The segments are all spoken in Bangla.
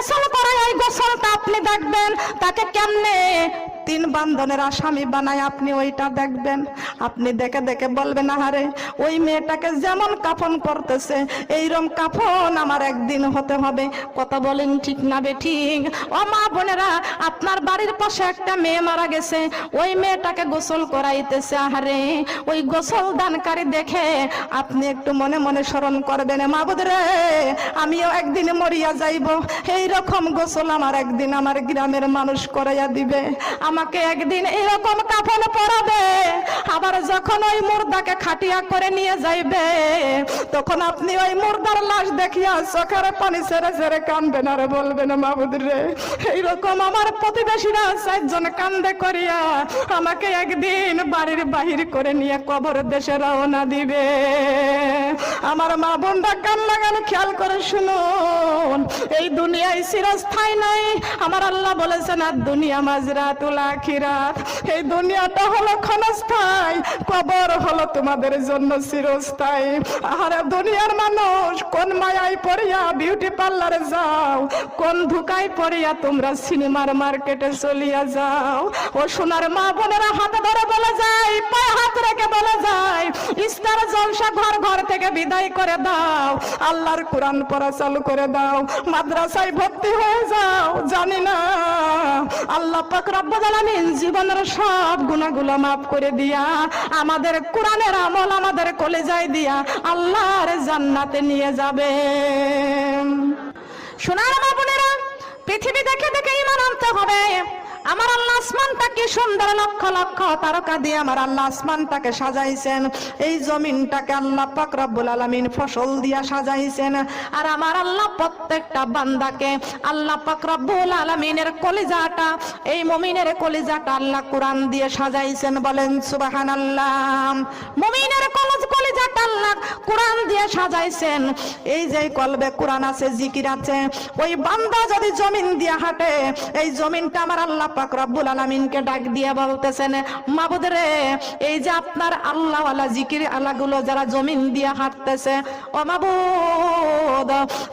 গোসল করে, ওই গোসলটা আপনি দেখবেন। তাকে কেমনে 3 বান্ধনের আসামি বানায় আপনি ওইটা দেখবেন। আপনি দেখে দেখে বলবেন, আহারে ওই মেয়েটাকে যেমন কাফন করতেছে এইরকম কাফন আমার একদিন হতে হবে। কথা বলেন ঠিক না বেঠিক? ও মা বোনেরা, আপনার বাড়ির পাশে একটা মেয়ে মারা গেছে, ওই মেয়েটাকে গোসল করাইতেছে। আহারে ওই গোসল দানকারী দেখে আপনি একটু মনে মনে স্মরণ করবেন, মাবুদ রে আমিও একদিন মরিয়া যাইব, এইরকম গোসল আমার একদিন আমার গ্রামের মানুষ করাইয়া দিবে, আমাকে একদিন এরকম কাফন পরাবে। আবার যখন ওই মুর্দাকে খাটিয়া করে নিয়ে যাইবে, তখন আপনি ওই মুর্দার লাশ দেখিয়া চোখের পানি ছেড়ে ছেড়ে কানবেন আর বলবেন, মাবুদ রে এইরকম আমার প্রতিবেশীরা 4 জন কান্দে করিয়া আমাকে একদিন বাড়ির বাহির করে নিয়ে কবর দেশে রওনা দিবে। আমার মা বোনরা কান লাগান খেয়াল করে শুনুন, এই দুনিয়ায় চিরস্থায়ী নাই। আমার আল্লাহ বলেছেন, আর দুনিয়া মাজরাতুল আখিরাত, এই দুনিয়াটা হলো ক্ষণস্থায়ী, কবর হলো তোমাদের জন্য চিরস্থায়ী। আর দুনিয়ার মানুষ কোন মায়ায় পড়িয়া বিউটি পার্লারে যাও, কোন ধোঁকায় পড়িয়া তোমরা সিনেমার মার্কেটে চলিয়া যাও। ও সোনার মা বোনেরা, হাতে ধরে বলে যায়, পায়ে হাত রেখে বলে যায়, ইস্তার জলসা ঘর ঘর থেকে বিদায় করে দাও, আল্লাহর কোরআন পড়া চালু করে দাও, মাদ্রাসায় ভর্তি হয়ে যাও। জানি না আল্লাহ পাক রব্বুল আলামিন জীবনের সব গুনাহগুলো মাফ করে দিয়া আমাদের কোরআনের আমল আমাদের কলেজায় দিয়া আল্লাহর জান্নাতে নিয়ে যাবে। সোনার মা বোনেরা, পৃথিবী দেখে দেখে ঈমান আনতে হবে। আমার আল্লাহ আসমানটা কি সুন্দর, লক্ষ লক্ষ তারকা দিয়ে আমার আল্লাহ আসমানটাকে সাজাইছেন। এই জমিনটাকে আল্লাহ পাক রব্বুল আলামিন ফসল দিয়া সাজাইছেন। আর আমার আল্লাহ প্রত্যেকটা বান্দাকে আল্লাহ পাক রব্বুল আলামিনের কলিজাটা, এই মুমিনের কলিজাটা আল্লাহ কোরআন দিয়ে সাজাইছেন। বলেন সুবহানাল্লাহ। মুমিনের কলিজাটা আল্লাহ কোরআন দিয়ে সাজাইছেন। এই যে কলবে কোরআন আছে, জিকির আছে, ওই বান্দা যদি জমিন দিয়ে হাঁটে, এই জমিনটা আমার আল্লাহ পাক রব্বুল আলামিনকে ডাক দিয়ে বলতেছেন, মাবুদ রে এই যে আপনার আল্লাহওয়ালা জিকির আলাগুলো যারা জমিন দিয়ে হাঁটতেছে, ও মাবুদ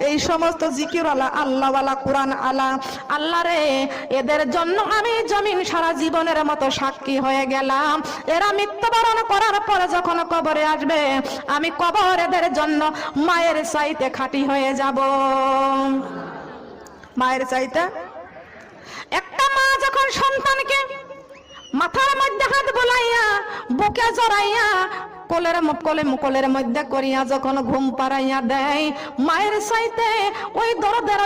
এই সমস্ত জিকিরওয়ালা আল্লাহওয়ালা কোরআন আলা, আল্লাহ রে এদের জন্য আমি জমিন সারা জীবনের মতো সাক্ষী হয়ে গেলাম। এরা মৃত্যুবরণ করার পরে যখন কবরে আসবে, আমি কবর এদের জন্য মায়ের চাইতে খাঁটি হয়ে যাব। মায়ের চাইতে, একটা মা যখন সন্তানকে মাথার মধ্যে হাত বুলাইয়া বুকে জড়াইয়া কোলের মধ্যে করিয়া যখন ঘুম পাড়াইয়া দেয়, মায়ের চাইতে ওই দরদের